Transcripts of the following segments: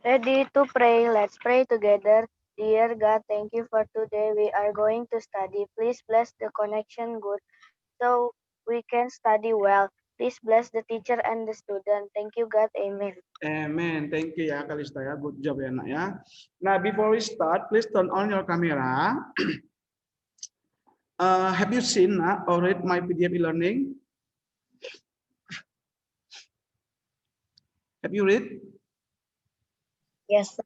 Ready to pray. Let's pray together. Dear God, thank you for today. We are going to study. Please bless the connection good so we can study well. Please bless the teacher and the student. Thank you, God. Amen. Amen. Thank you ya Kalista ya. Good job ya nak ya. Nah, before we start, please turn on your camera. Have you seen or read my PDF e-learning? Have you read? Yes, sir.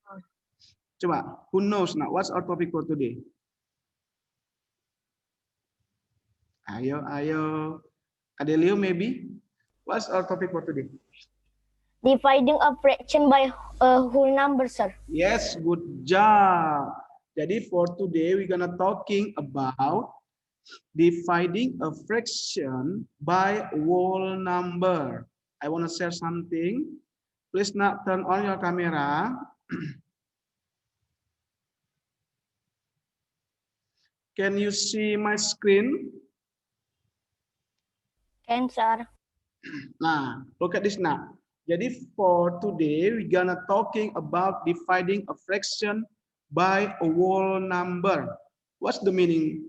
Coba, who knows now? What's our topic for today? Ayo, ayo. Adelio, maybe? What's our topic for today? Dividing a fraction by a whole number, sir. Yes, good job. Jadi for today we're gonna talking about dividing a fraction by whole number. I want to share something. Please now turn on your camera. Can you see my screen? Can, sir. Nah, look at this now. Jadi for today we're gonna talking about dividing a fraction by a whole number. What's the meaning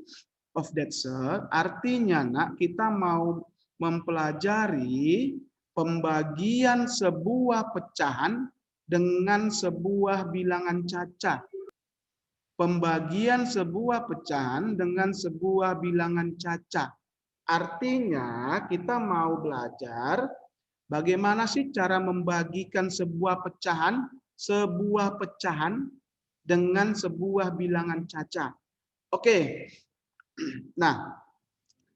of that, sir? Artinya, nak, kita mau mempelajari pembagian sebuah pecahan dengan sebuah bilangan cacat. Pembagian sebuah pecahan dengan sebuah bilangan cacat. Artinya, kita mau belajar bagaimana sih cara membagikan sebuah pecahan dengan sebuah bilangan cacat. Oke. Nah,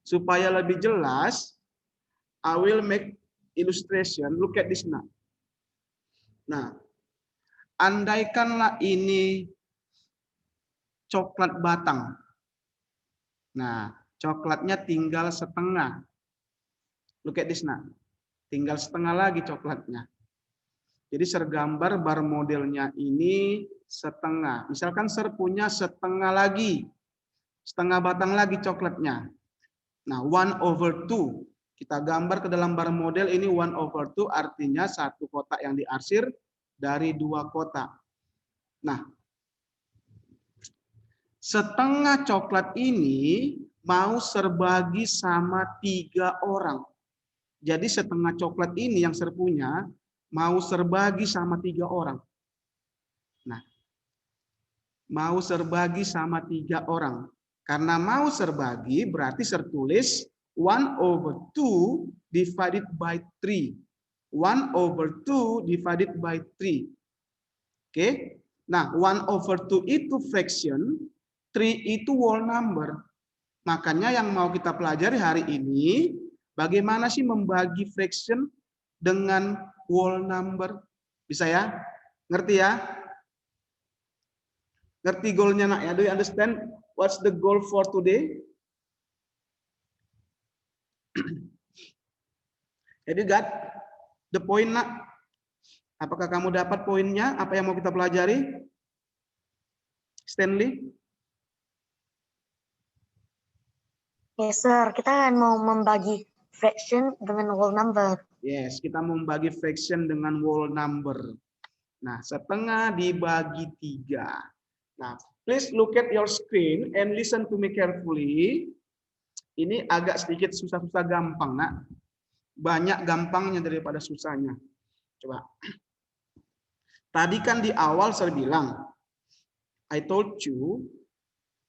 supaya lebih jelas, I will make illustration. Look at this now. Nah, andaikanlah ini coklat batang. Nah, coklatnya tinggal setengah. Look at this now. Tinggal setengah lagi coklatnya. Jadi sergambar bar modelnya ini setengah. Misalkan ser punya setengah lagi. Setengah batang lagi coklatnya. Nah, 1/2. Kita gambar ke dalam bar model ini 1/2 artinya satu kotak yang diarsir dari dua kotak. Nah, setengah coklat ini mau serbagi sama 3 orang. Jadi setengah coklat ini yang serpunya mau serbagi sama 3 orang. Nah, mau serbagi sama 3 orang. Karena mau serbagi berarti sertulis 1/2 divided by 3. 1/2 divided by 3. Oke. Nah, 1/2 itu fraction, 3 itu whole number. Makanya yang mau kita pelajari hari ini, bagaimana sih membagi fraction dengan whole number? Bisa ya? Ngerti ya? Ngerti goalnya nak ya? Do you understand what's the goal for today? Jadi got the point nak? Apakah kamu dapat poinnya? Apa yang mau kita pelajari? Stanley? Yes, sir. Kita akan mau membagi fraction dengan whole number. Yes, kita membagi fraction dengan whole number. Nah, setengah dibagi 3. Nah, please look at your screen and listen to me carefully. Ini agak sedikit susah-susah gampang, nak. Banyak gampangnya daripada susahnya. Coba. Tadi kan di awal saya bilang, I told you,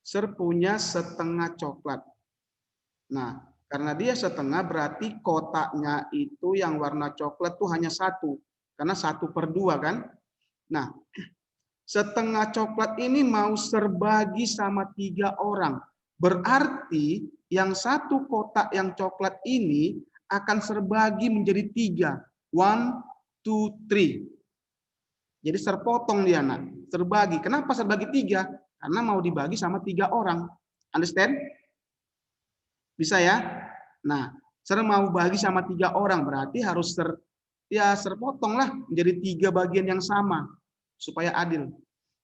sir punya setengah coklat. Nah, karena dia setengah berarti kotaknya itu yang warna coklat tuh hanya 1. Karena 1/2 kan. Nah, setengah coklat ini mau serbagi sama 3 orang. Berarti yang satu kotak yang coklat ini akan serbagi menjadi 3. 1, 2, 3. Jadi serpotong dia, nak. Serbagi. Kenapa serbagi 3? Karena mau dibagi sama 3 orang. Understand? Bisa ya? Nah, ser mau bagi sama 3 orang. Berarti harus serpotong lah menjadi 3 bagian yang sama. Supaya adil.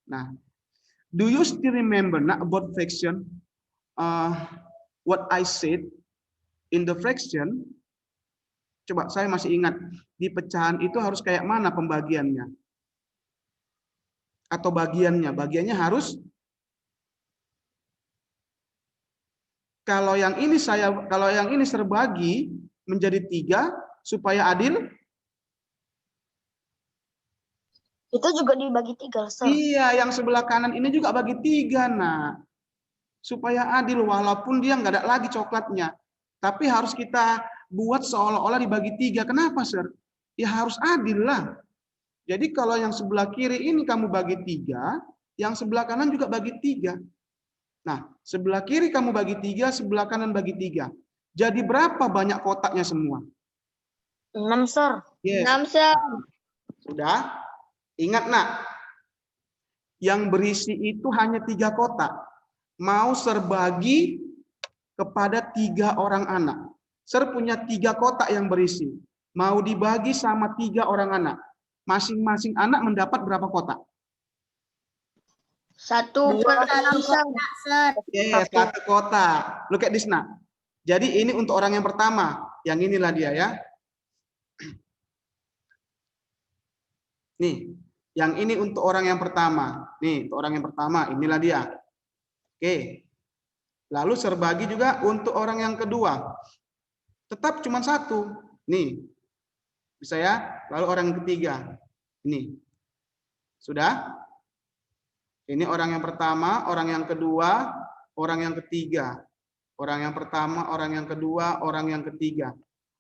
Nah, do you still remember nak about fraction? What I said in the fraction? Coba saya masih ingat. Di pecahan itu harus kayak mana pembagiannya? atau bagiannya? Bagiannya harus, kalau yang ini terbagi menjadi 3 supaya adil. Itu juga dibagi 3, Sir. Iya, yang sebelah kanan ini juga bagi 3, nah. Supaya adil, walaupun dia nggak ada lagi coklatnya. Tapi harus kita buat seolah-olah dibagi 3. Kenapa, Sir? Ya harus adil lah. Jadi kalau yang sebelah kiri ini kamu bagi 3, yang sebelah kanan juga bagi 3. Nah, sebelah kiri kamu bagi 3, sebelah kanan bagi 3. Jadi berapa banyak kotaknya semua? 6, Sir. Yes. 6, Sir. Sudah? Ingat, nak, yang berisi itu hanya 3 kotak. Mau serbagi kepada 3 orang anak. Ser punya 3 kotak yang berisi. Mau dibagi sama 3 orang anak. Masing-masing anak mendapat berapa kotak? 1 per 6, Sir. Yes, 1 kotak. Look at this, nak. Jadi ini untuk orang yang pertama. Yang inilah dia ya. Nih, yang ini untuk orang yang pertama. Nih, untuk orang yang pertama, inilah dia. Oke. Lalu serbagi juga untuk orang yang kedua. Tetap cuma 1. Nih. Bisa ya? Lalu orang yang ketiga. Ini. Sudah? Ini orang yang pertama, orang yang kedua, orang yang ketiga. Orang yang pertama, orang yang kedua, orang yang ketiga.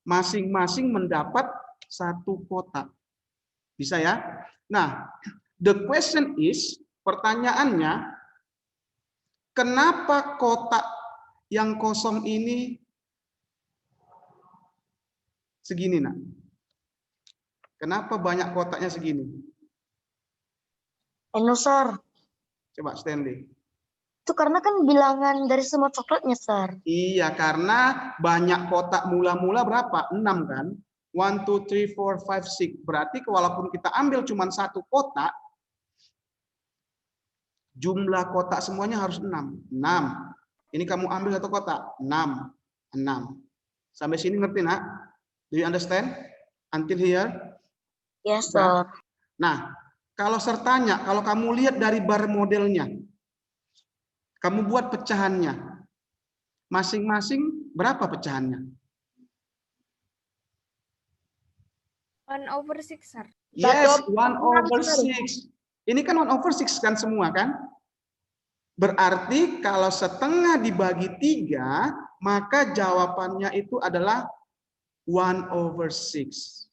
Masing-masing mendapat 1 kotak. Bisa ya? Nah, the question is, pertanyaannya, kenapa kotak yang kosong ini segini, nak? Kenapa banyak kotaknya segini? Sir. Coba Stanley. Itu karena kan bilangan dari semua coklatnya, Sir. Iya, karena banyak kotak mula-mula berapa? 6 kan? 1, 2, 3, 4, 5, 6. Berarti walaupun kita ambil cuma 1 kotak, jumlah kotak semuanya harus 6. 6. Ini kamu ambil 1 kotak. 6. 6. Sampai sini ngerti, nak? Do you understand? Until here? Yes, Sir. Nah, kalau sertanya, kalau kamu lihat dari bar modelnya, kamu buat pecahannya. Masing-masing berapa pecahannya? 1/6, Sir. Yes, 1/6. Ini kan 1/6 kan semua kan? Berarti kalau setengah dibagi 3, maka jawabannya itu adalah 1/6.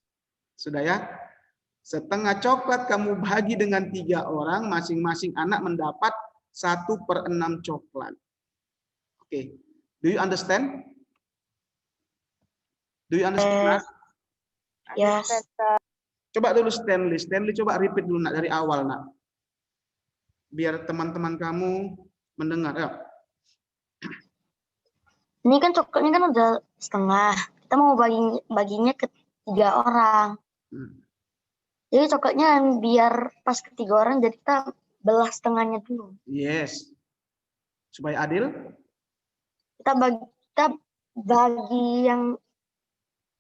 Sudah ya? Setengah coklat kamu bagi dengan 3 orang, masing-masing anak mendapat 1/6 coklat. Oke. Do you understand? Do you understand? Yes. Coba dulu Stanley. Stanley coba repeat dulu, nak, dari awal, nak. Biar teman-teman kamu mendengar. Ya. Ini kan coklatnya kan udah setengah. Kita mau baginya ke 3 orang. Jadi coklatnya biar pas ke 3 orang, jadi kita belah setengahnya dulu. Yes. Supaya adil. Kita bagi yang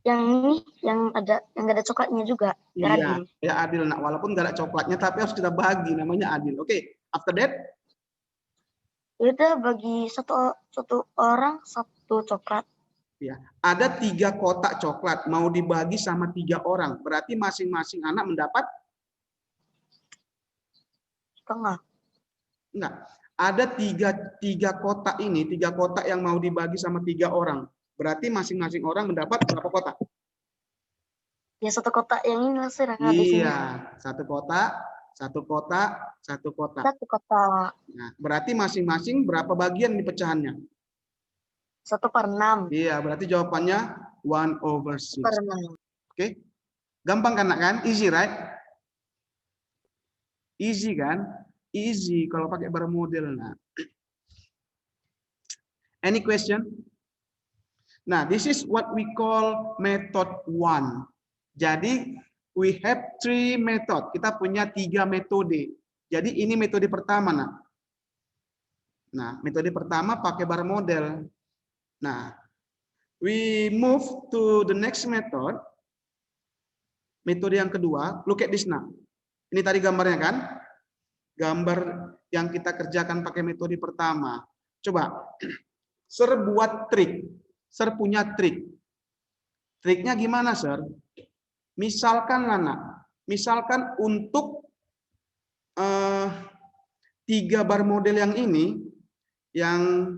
ini yang nggak ada coklatnya juga. Iya, ya adil, nak. Walaupun nggak ada coklatnya, tapi harus kita bagi, namanya adil. Oke, after that? Kita bagi satu orang 1 coklat. Ya, ada 3 kotak coklat mau dibagi sama 3 orang, berarti masing-masing anak mendapat Setengah. enggak. Ada 3 kotak ini, 3 kotak yang mau dibagi sama 3 orang, berarti masing-masing orang mendapat berapa kotak? Ya 1 kotak yang ini lah, Sir. Iya, 1 kotak, 1 kotak, 1 kotak. 1 kotak. Nah, berarti masing-masing berapa bagian nih pecahannya? 1/6. Iya, berarti jawabannya 1/6. 1/6. Oke, gampang kan, nak, kan? Easy, right? Easy kan? Easy kalau pakai bar model. Nah, any question? Nah, this is what we call method 1. Jadi, we have 3 method. Kita punya 3 metode. Jadi, ini metode pertama, nak. Nah, metode pertama pakai bar model. Nah, we move to the next method. Metode yang kedua, look at this now. Ini tadi gambarnya kan? gambar yang kita kerjakan pakai metode pertama. Coba, Sir buat trik. Sir punya trik. Triknya gimana, Sir? Misalkan, Nana, misalkan untuk 3 bar model yang ini, yang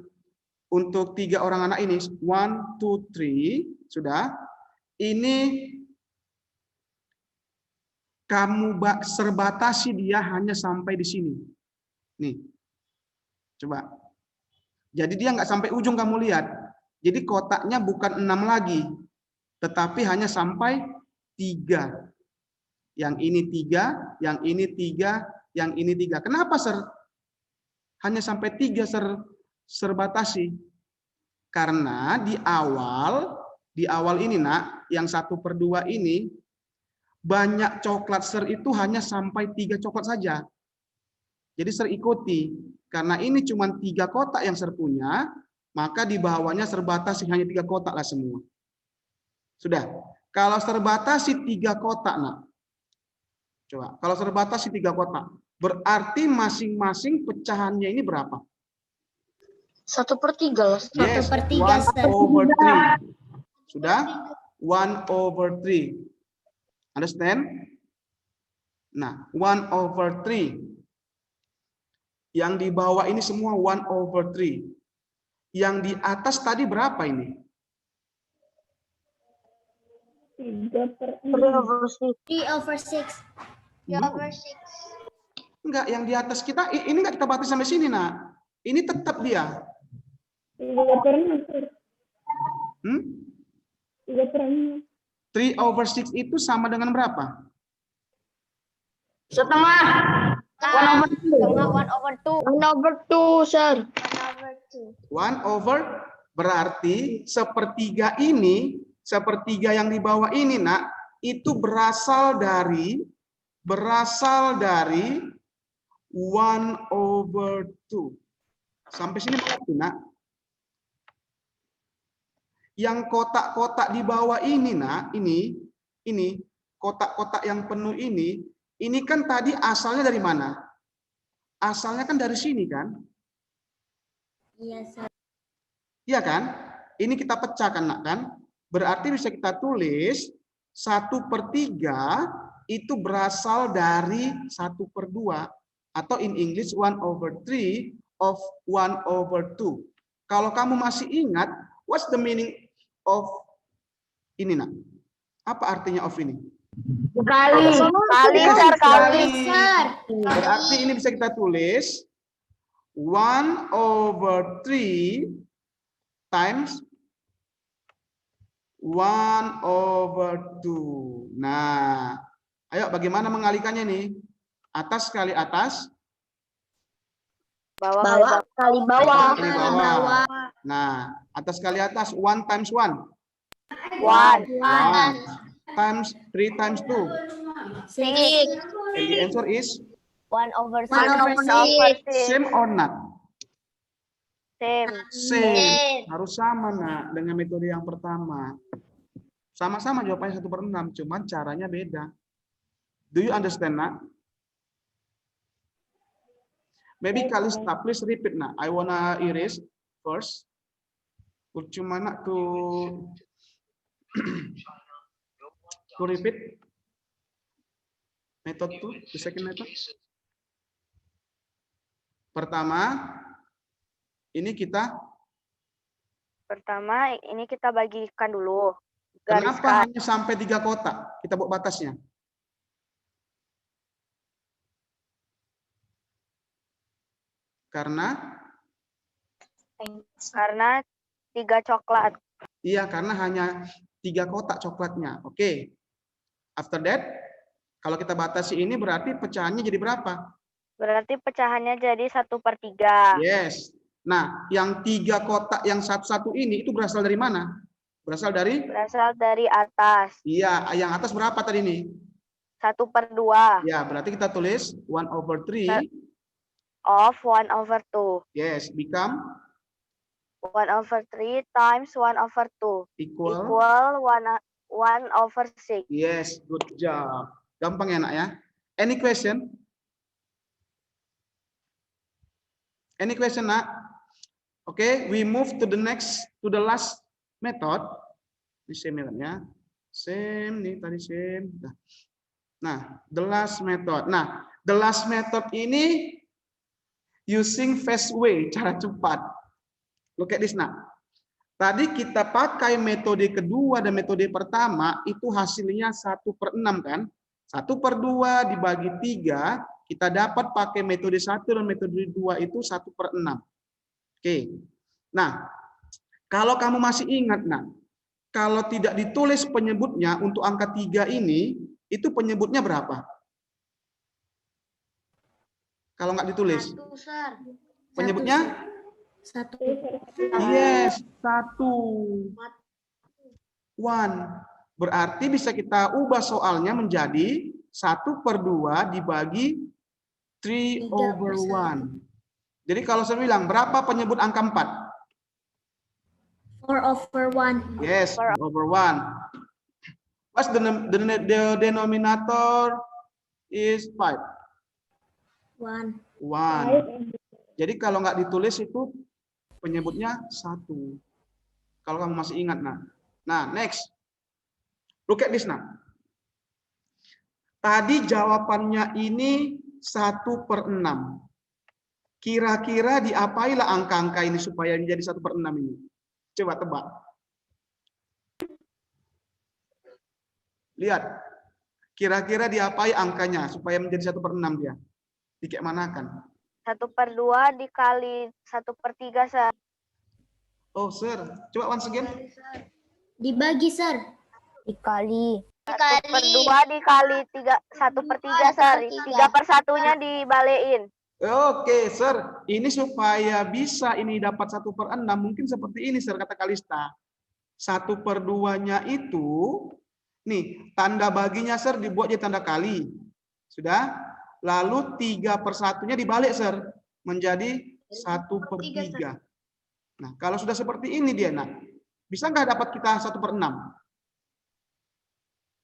untuk 3 orang anak ini, 1, 2, 3, sudah. Ini kamu serbatasi dia hanya sampai di sini. Nih, coba. Jadi dia nggak sampai ujung kamu lihat. Jadi kotaknya bukan 6 lagi, tetapi hanya sampai 3. Yang ini 3, yang ini 3, yang ini 3. Kenapa, Sir? Hanya sampai 3 serbatasi. Karena di awal ini, Nak, yang 1/2 ini, banyak coklat Sir itu hanya sampai 3 coklat saja. Jadi Sir ikuti. Karena ini cuma 3 kotak yang Sir punya, maka di bawahnya serbatasi hanya 3 kotak lah semua. Sudah. Kalau serbatasi 3 kotak, Nak. Coba, kalau serbatasi 3 kotak, berarti masing-masing pecahannya ini berapa? 1/3 lah. Yes, 1/3, 1/3. Sudah? 1/3. Understand? Nah, 1/3. Yang di bawah ini semua 1/3. Yang di atas tadi berapa ini? 3/6. 3/6. Enggak, yang di atas kita ini enggak kita batasi sampai sini, Nak. Ini tetap dia. 3/6 itu sama dengan berapa? Setengah. 1/2, Sir. 1/, berarti sepertiga ini, sepertiga yang di bawah ini, Nak, itu berasal dari 1/2. Sampai sini berarti, Nak. Yang kotak-kotak di bawah ini, Nak, ini kotak-kotak yang penuh ini kan tadi asalnya dari mana? Asalnya kan dari sini kan? Iya, Sir. Iya kan? Ini kita pecahkan, Nak, kan? Berarti bisa kita tulis 1/3 itu berasal dari 1/2 atau in English 1/3 of 1/2. Kalau kamu masih ingat, what's the meaning of ini, Nak? Apa artinya of ini? Kali, Sir. Berarti ini bisa kita tulis 1/3 times 1/2. Nah, ayo bagaimana mengalikannya nih? Atas kali atas. Bawah kali bawah. Kali bawah. Nah, atas kali atas 1 times 1. 1 Times 3 times 2. 6. And the answer is 1/6. same or not? Same. Same. Harus sama, Nak, dengan metode yang pertama. Sama-sama jawabannya 1/6, cuman caranya beda. Do you understand, Nak? Maybe Kalista, please repeat, Nak. I wanna erase first. Cuma, Nak, to repeat method 2, the second method. Pertama, ini kita bagikan dulu. kenapa Gariskan. hanya sampai 3 kotak? Kita buat batasnya. Karena 3 coklat. iya, karena hanya 3 kotak coklatnya. Oke. After that, kalau kita batasi ini berarti pecahannya jadi berapa? Berarti pecahannya jadi 1/3. Yes. Nah, yang 3 kotak yang satu-satu ini itu berasal dari mana? Berasal dari atas. Iya, yang atas berapa tadi nih? 1/2. Ya, berarti kita tulis 1/3 of 1/2. Yes, become 1/3 times 1/2 equal 1/6. Yes, good job. Gampang ya, Nak, ya. Any question? Any question, nak? Okay, we move to the last method. Ini same ya. Same nih tadi same. Nah, the last method. Nah, the last method ini using fast way, cara cepat. Look at this, nak. Tadi kita pakai metode kedua dan metode pertama, itu hasilnya 1/6 kan? 1/2 dibagi 3, kita dapat pakai metode 1 dan metode 2 itu 1/6. Oke. Nah, kalau kamu masih ingat, nah, kalau tidak ditulis penyebutnya untuk angka 3 ini, itu penyebutnya berapa? Kalau nggak ditulis. 1, Sir. Penyebutnya? 1. Yes, 1. 1. Berarti bisa kita ubah soalnya menjadi 1/2 dibagi 3/1. Jadi kalau saya bilang, berapa penyebut angka 4? 4/1. Yes, 4/1. What's the denominator is 5? 1. 1. Jadi kalau nggak ditulis itu penyebutnya 1. Kalau kamu masih ingat, nah. Nah, next. Look at this, nah. Tadi jawabannya ini 1/6. Kira-kira diapailah angka-angka ini supaya menjadi 1/6 ini? Coba tebak. Lihat. Kira-kira diapai angkanya supaya menjadi 1/6 dia? Dikemanakan? 1/2 dikali 1/3, Sir. Oh, sir. Coba once again. Dibagi, Sir. Dikali. 1/2 dikali 1/3, Sir. 3/1-nya dibalikin. Oke, sir. Ini supaya bisa ini dapat 1/6, mungkin seperti ini, sir, kata Kalista. 1/2-nya itu, nih, tanda baginya, sir, dibuat jadi tanda kali. Sudah? Lalu 3/1-nya dibalik, sir, menjadi 1/3. Nah, kalau sudah seperti ini dia, nah, bisa nggak dapat kita 1/6?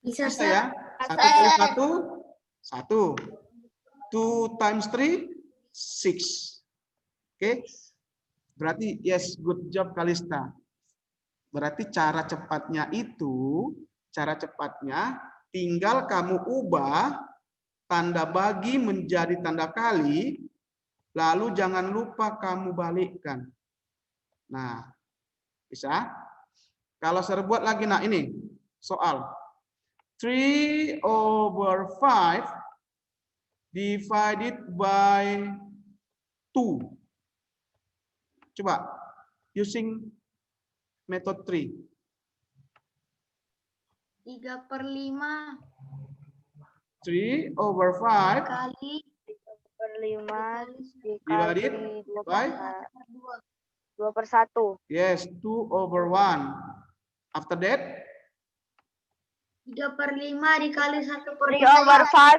Bisa, Bisa Sir. ya? 1 kali 1, 1. 2 times 3, 6. Oke. Berarti, yes, good job, Kalista. Berarti cara cepatnya tinggal kamu ubah tanda bagi menjadi tanda kali, lalu jangan lupa kamu balikkan. Nah, bisa? Kalau saya buat lagi, nah ini soal 3/5 divided by 2. Coba using method 3. 3/5 3/5 kali 3/5 divided dikali by 2/1. yes, 2/1. After that 3/5 dikali 1/3 3/5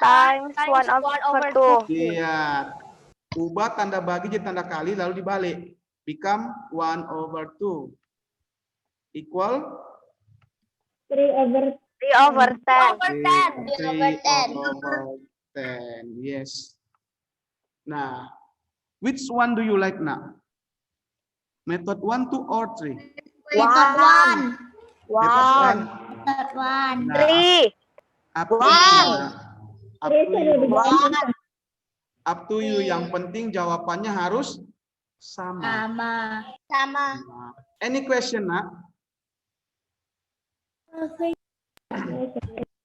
times 1/2. iya. Ubah tanda bagi jadi tanda kali lalu dibalik. Become 1/2 equal 3/10. 3/10. Yes. Nah, which one do you like now? Method 1, 2, or 3? Method 1. Method 1. Method 1. Nah, 3. up to you. Up to you. 1. Up to you. Yang penting jawabannya harus sama. Sama. Nah, any question, nak?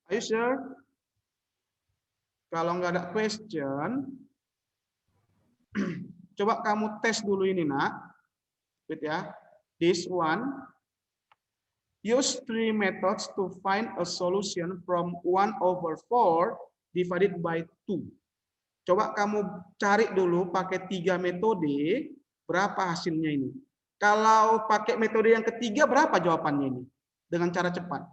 Are you sure? Kalau nggak ada question, coba kamu tes dulu ini, nak. Wait ya. This one. Use 3 methods to find a solution from 1/4 divided by 2. Coba kamu cari dulu pakai 3 metode, berapa hasilnya ini. Kalau pakai metode yang ketiga, berapa jawabannya ini? Dengan cara cepat.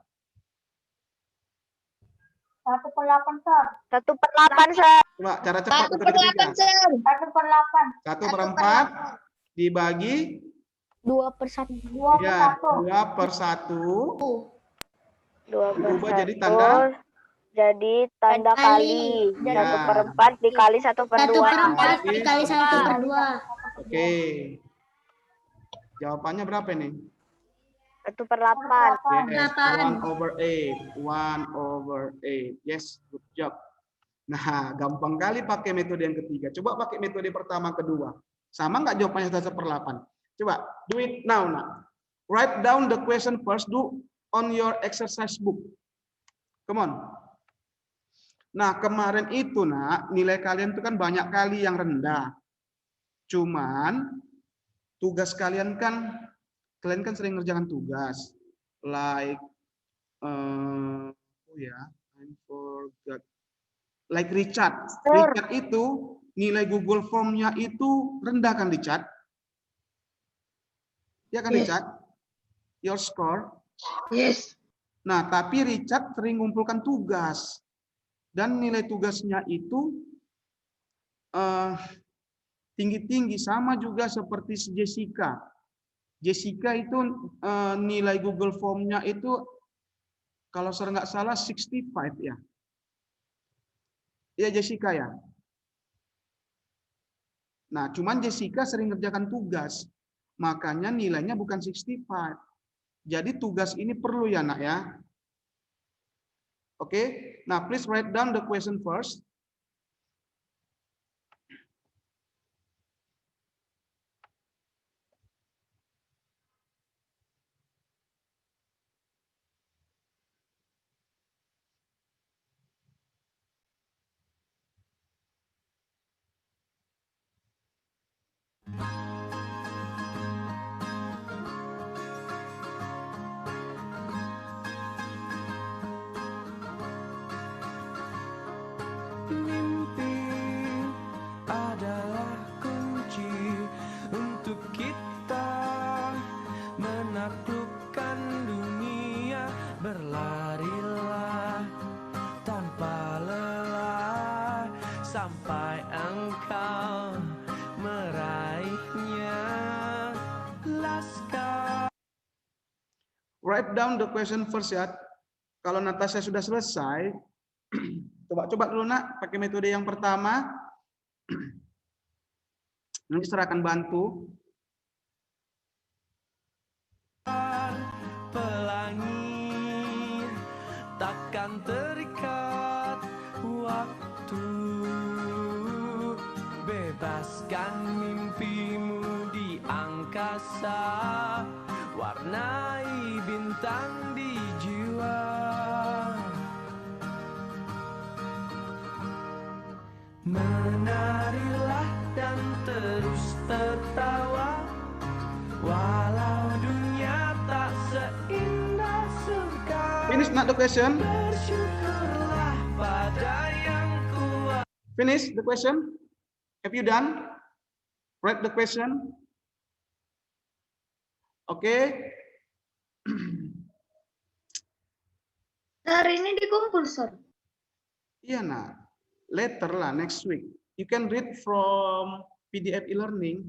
1/8, Sir. 1/8, Sir. Coba cara cepat metode ketiga. 1/8. 1/4 dibagi 2/1. ya 2/1 diubah jadi tanda Jadi tanda kali. Ya. 1/4 dikali 1/2. 1/4 Oke. dikali 1/2. Oke. Jawabannya berapa ini? 1/8. Yes, 1/8. 1/8. Yes, good job. Nah, gampang kali pakai metode yang ketiga. Coba pakai metode pertama, kedua. Sama nggak jawabannya 1/8? Coba, do it now, nak. Write down the question first, do on your exercise book. Come on. Nah, kemarin itu, nak, nilai kalian itu kan banyak kali yang rendah. Cuman, tugas kalian kan sering ngerjakan tugas. Like, I forgot. Like Richard. Richard itu nilai Google Form-nya itu rendah kan, Richard? Ya kan, Richard? Your score? Yes. Nah, tapi Richard sering mengumpulkan tugas. Dan nilai tugasnya itu tinggi-tinggi. Sama juga seperti Jessica. Jessica itu nilai Google Form-nya itu kalau nggak salah 65 ya. Ya, Jessica ya. Nah, cuman Jessica sering ngerjakan tugas. Makanya nilainya bukan 65. Jadi tugas ini perlu ya, nak ya. Oke. Nah, please write down the question first. Mimpi adalah kunci untuk kita menaklukkan dunia. Berlarilah tanpa lelah sampai engkau meraihnya. Laskar. Write down the question first ya. Kalau Natasha sudah selesai, coba dulu, nak, pakai metode yang pertama. Nanti saya akan bantu. Pelangi takkan terikat waktu. Bebaskan mimpimu di angkasa, warnai bintang di jiwa. Menarilah dan terus tertawa, walau dunia tak seindah surga. Finish not the question. Bersyukurlah pada yang kuat. Finish the question. Have you done? Write the question. Oke. Sir, ini dikumpul, Sir. Iya, nak. Later lah, next week. You can read from PDF e-learning.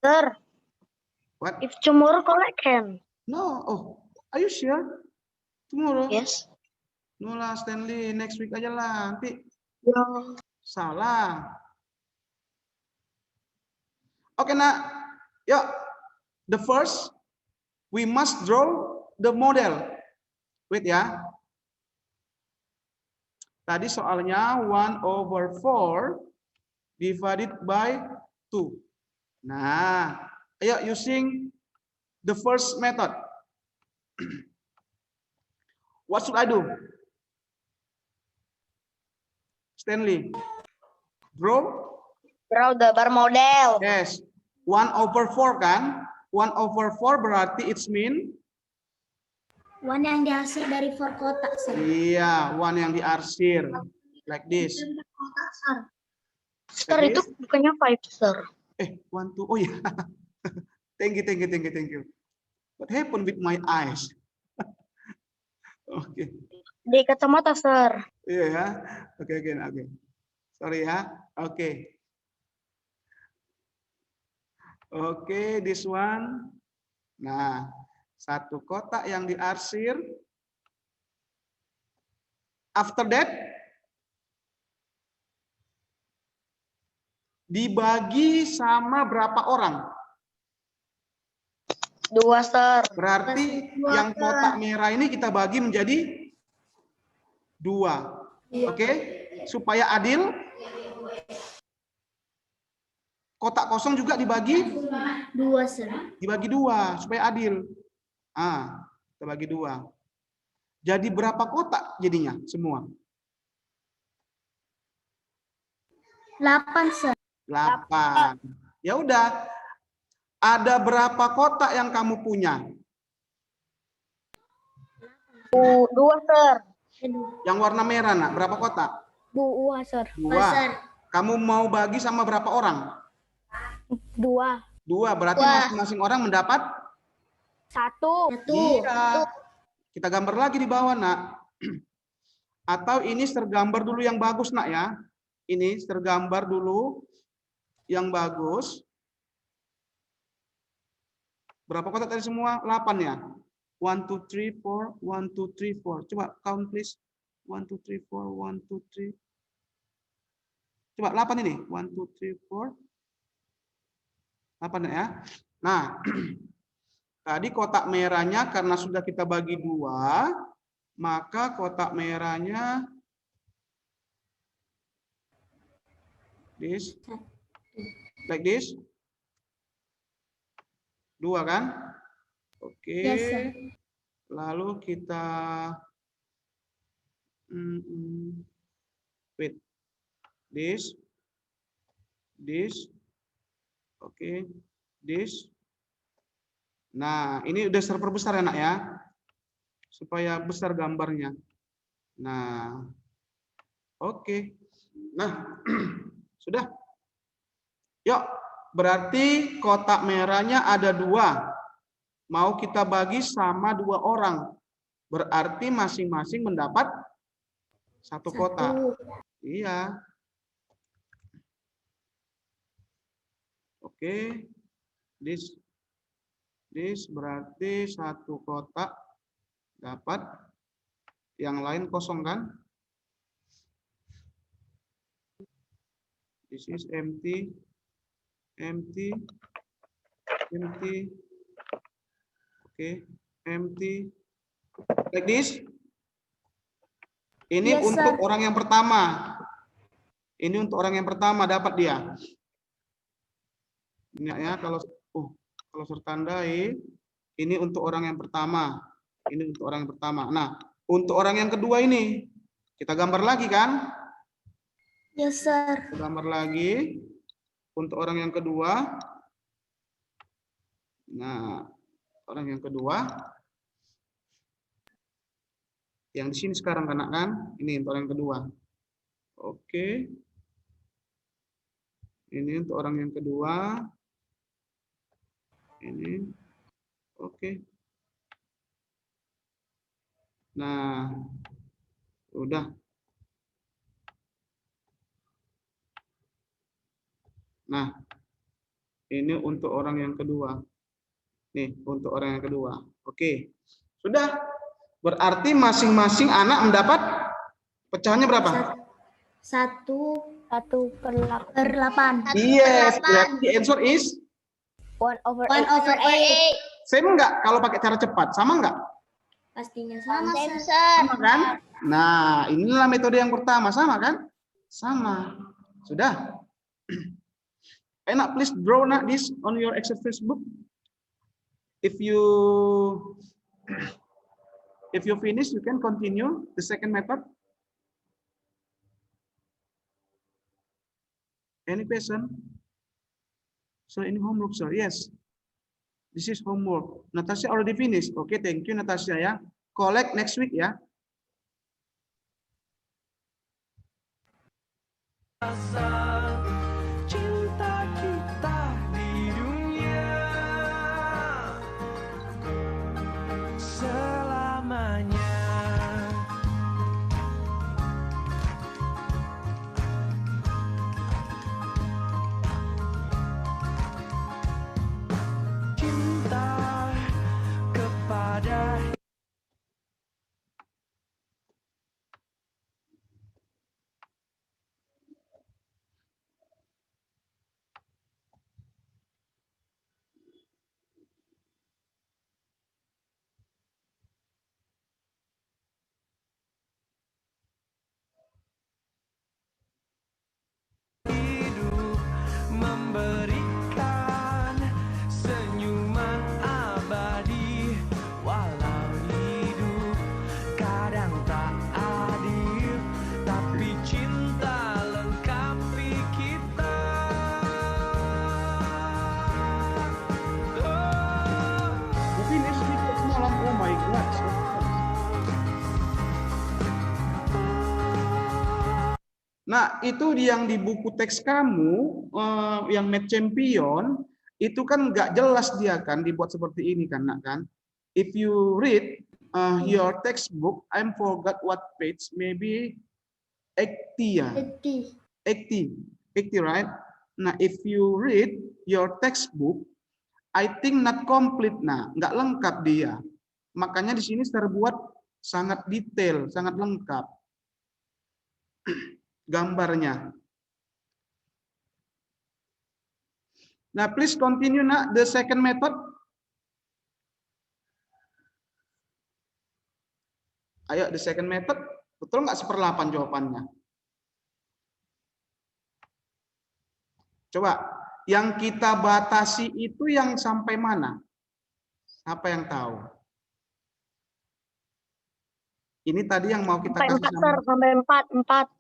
Sir, What? if tomorrow collect can. No. Oh, are you sure? Tomorrow? Yes. No lah, Stanley. Next week aja lah. Nanti Yeah. salah. Oke, nak. Yuk. The first, we must draw the model. Wait ya. Tadi soalnya 1/4 divided by 2. Nah, ayo using the first method. What should I do? Stanley, draw. Draw the bar model. Yes, 1/4 kan? 1/4 berarti it's mean? 1 yang dihasil dari 4 kotak, Sir. Iya, 1 yang diarsir. Like this. Sir, itu bukannya 5, Sir. 1, 2. Oh iya. Thank you. What happened with my eyes? Oke. Di kacamata, Sir. Iya ya. Oke. Sorry ya. Oke. Oke, this one. Nah, 1 kotak yang diarsir. After that, dibagi sama berapa orang? 2, Sir. Berarti Dua, yang Sir. kotak merah ini kita bagi menjadi 2. Oke? Supaya adil, kotak kosong juga dibagi 2, Sir. 2 supaya adil. Kita bagi 2. Jadi berapa kotak jadinya semua? 8, Sir. 8. Ya udah. Ada berapa kotak yang kamu punya? 2, Sir. Yang warna merah, nak, berapa kotak? 2, Sir. 2. Sir. Kamu mau bagi sama berapa orang? 2. 2. Berarti masing-masing orang mendapat 1. Iya. Kita gambar lagi di bawah, nak. Atau ini tergambar dulu yang bagus, nak, ya. Ini tergambar dulu yang bagus. Berapa kotak tadi semua? 8 ya? 1, 2, 3, 4. 1, 2, 3, 4. Coba count please. 1, 2, 3, 4. 1, 2, 3. Coba 8 ini. 1, 2, 3, 4. 8 ya. Nah, tadi kotak merahnya karena sudah kita bagi 2, maka kotak merahnya this, like this. 2 kan? Oke. Yes, sir. Lalu kita wait. This. Oke. This. Nah, ini udah diperbesar ya, nak, ya. Supaya besar gambarnya. Nah. Oke. Nah, sudah. Yuk. Berarti kotak merahnya ada 2. Mau kita bagi sama 2 orang. Berarti masing-masing mendapat 1 kotak. Iya. Oke. This berarti 1 kotak dapat. Yang lain kosong kan? This is empty. Empty. Oke, empty. Like this. Ini Yes, untuk sir. orang yang pertama. Ini untuk orang yang pertama dapat dia. Ini ya, kalau tertandai, ini untuk orang yang pertama. Ini untuk orang yang pertama. Nah, untuk orang yang kedua ini kita gambar lagi kan? Yes, sir. Gambar lagi. Untuk orang yang kedua, nah, orang yang kedua, yang di sini sekarang kan, ini untuk orang yang kedua. Oke, ini untuk orang yang kedua, ini, oke. Nah, udah. Nah, ini untuk orang yang kedua. Nih, untuk orang yang kedua. Oke. Sudah. Berarti masing-masing anak mendapat pecahannya berapa? 1 per 8. per 8. Yes. Berarti the answer is 1/8. 1/8. same enggak kalau pakai cara cepat? Sama enggak? Pastinya sama, Same, sir. Sama kan? Nah, inilah metode yang pertama. Sama kan? Sama. Sudah. Enak, please draw this on your exercise book. If you finish, you can continue the second method. Any question? So ini homework, sir. Yes. This is homework. Natasha already finished. Okay, thank you, Natasha ya. Collect next week ya. Cinta kita di dunia selamanya. Cinta kepada Nah, itu yang di buku teks kamu, yang Math Champion, itu kan nggak jelas dia kan, dibuat seperti ini kan, nak kan? If you read your textbook, I forgot what page, maybe 80 ya, 80, right? Nah, if you read your textbook, I think not complete, nah, nggak lengkap dia. Makanya di sini terbuat sangat detail, sangat lengkap gambarnya. Nah, please continue, nak, the second method. Ayo, the second method. Betul nggak 1/8 jawabannya? Coba, yang kita batasi itu yang sampai mana? Siapa yang tahu? Ini tadi yang mau kita kasih sampai 4.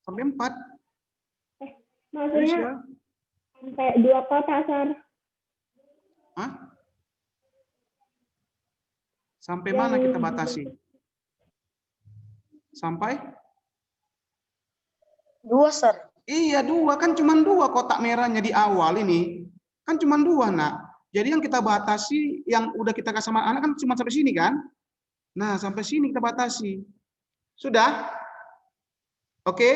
sampai 4. Maksudnya sampai 2 kotak, Sir. Hah? Sampai mana kita batasi? Sampai? 2, Sir. Iya, 2. Kan cuma 2 kotak merahnya di awal ini. Kan cuma 2, nak. Jadi yang kita batasi, yang udah kita kasih sama anak kan cuma sampai sini kan? Nah, sampai sini kita batasi. Sudah? Oke.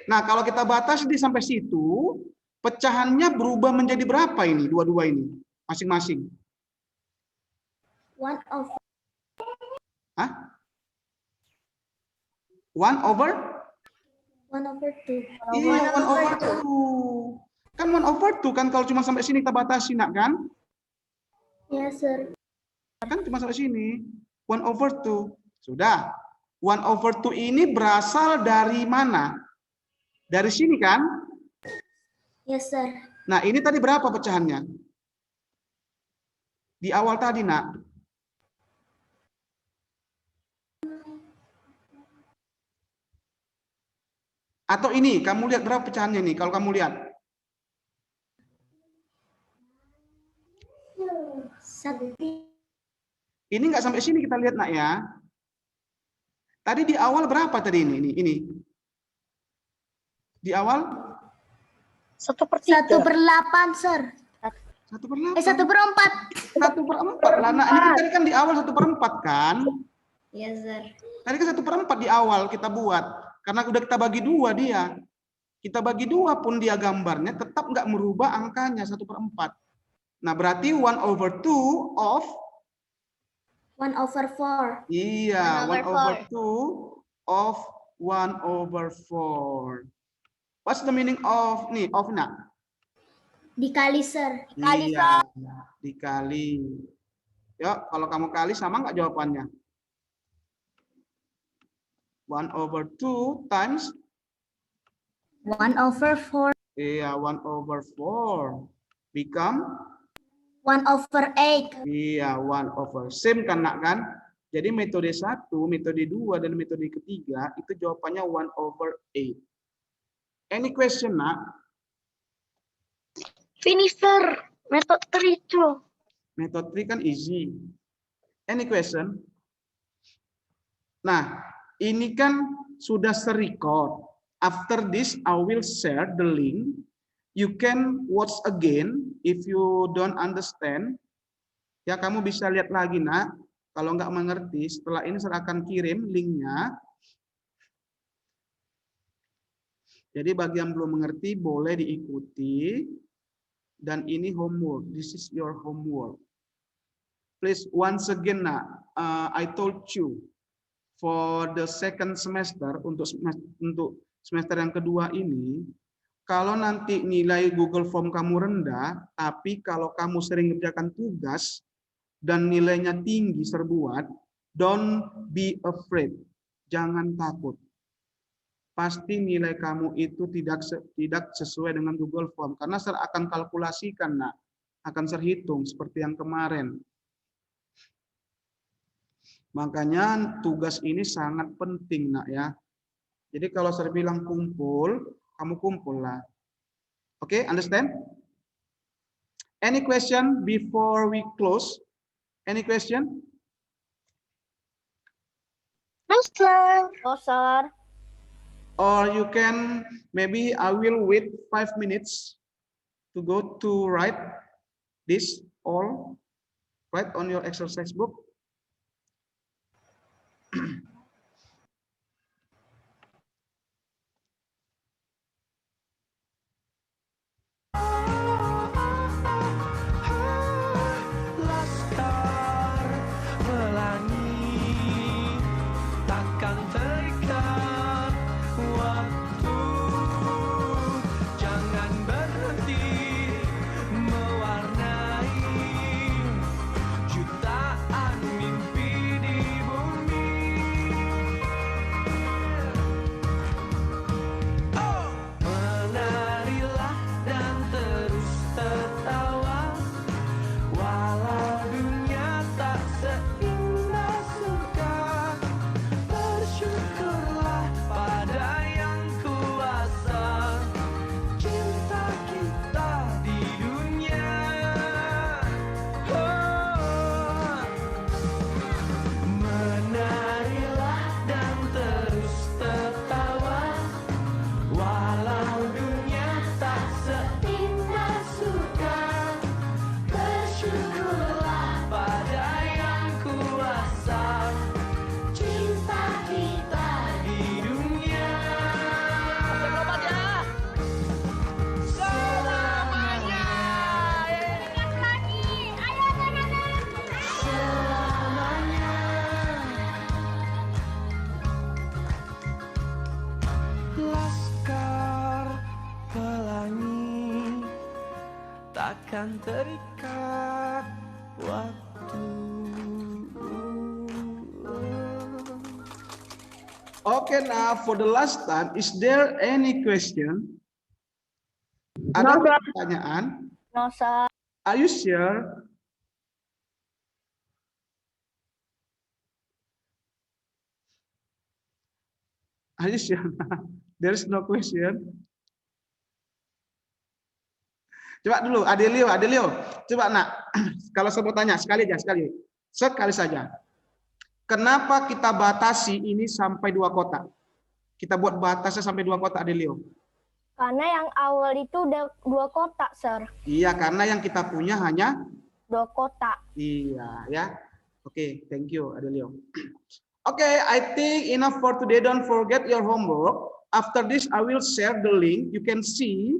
Nah, kalau kita batasi di sampai situ, pecahannya berubah menjadi berapa ini? Dua-dua ini, masing-masing. 1 over Hah? 1 over? 2. Iya, 1 over 2. Kan 1 over 2 kan kalau cuma sampai sini kita batasi, nak kan? Ya, Sir. Kan cuma sampai sini. 1 over 2. Sudah. 1 over 2 ini berasal dari mana? Dari sini kan? Yes, Sir. Nah, ini tadi berapa pecahannya? Di awal tadi, nak. Atau ini, kamu lihat berapa pecahannya nih? Kalau kamu lihat. 1. Ini nggak sampai sini kita lihat, nak ya. Tadi di awal berapa tadi ini? Di awal? 1/3. 1/8, Sir. 1/8. 1/4. 1/4. Lah, nah, ini kan tadi kan di awal 1/4 kan? Yes, Sir. Tadi kan 1/4 di awal kita buat. Karena udah kita bagi 2 dia. Kita bagi 2 pun dia gambarnya tetap nggak merubah angkanya 1/4. Nah, berarti 1 over 2 of 1 over 4. iya, 1 1 over 2 of 1 over 4. What's the meaning of nih, of nak? Dikali, Sir. Iya, dikali. Yuk, kalau kamu kali sama nggak jawabannya? 1 over 2 times 1 over 4. iya, 1 over 4 become 1 over 8. iya, 1 over. Same kan, nak kan? Jadi metode 1, metode 2, dan metode ketiga itu jawabannya 1 over 8. Any question, nak? Finish, Sir. Method 3 itu. Method 3 kan easy. Any question? Nah, ini kan sudah se-record. After this, I will share the link. You can watch again if you don't understand. Ya, kamu bisa lihat lagi, nak. Kalau nggak mengerti, setelah ini saya akan kirim linknya. Jadi bagi yang belum mengerti, boleh diikuti. Dan ini homework. This is your homework. Please, once again, nak, I told you, for the second semester, untuk semester yang kedua ini, kalau nanti nilai Google Form kamu rendah, tapi kalau kamu sering mengerjakan tugas dan nilainya tinggi serbuat, don't be afraid. Jangan takut. Pasti nilai kamu itu tidak sesuai dengan Google Form karena saya akan kalkulasikan, nak, akan terhitung seperti yang kemarin. Makanya tugas ini sangat penting, nak ya. Jadi kalau saya bilang kumpul, kamu kumpul lah. Oke, understand? Any question before we close? Any question? No, Sir. No, Sir. Or you can, maybe I will wait 5 minutes to go to write this all right on your exercise book. Laskar pelangi takkan terikat waktu, jangan berhenti mewarnai jutaan mimpi di bumi. Oh, menarilah dan terus tertawa, walau dunia tak seindah surga. Bersyukurlah pada yang kuasa, cinta kita di dunia. Oh, menarilah dan terus tertawa, walau dunia tak seindah surga. Bersyukurlah pada yang kuasa, cinta kita di dunia. Selamanya. Selamanya. Laskar pelangi takkan terikat waktu. Okay, now for the last time, is there any question? Ada No, sir. pertanyaan? No, sir. Are you sure? Are you sure? There is no question. Coba dulu, Adelio. Coba nak, kalau saya mau tanya sekali saja. Kenapa kita batasi ini sampai 2 kotak? Kita buat batasnya sampai 2 kotak, Adelio. Karena yang awal itu udah 2 kotak, sir. Iya, karena yang kita punya hanya 2 kotak. iya, ya. Oke, thank you, Adelio. Okay, I think enough for today. Don't forget your homework. After this, I will share the link. You can see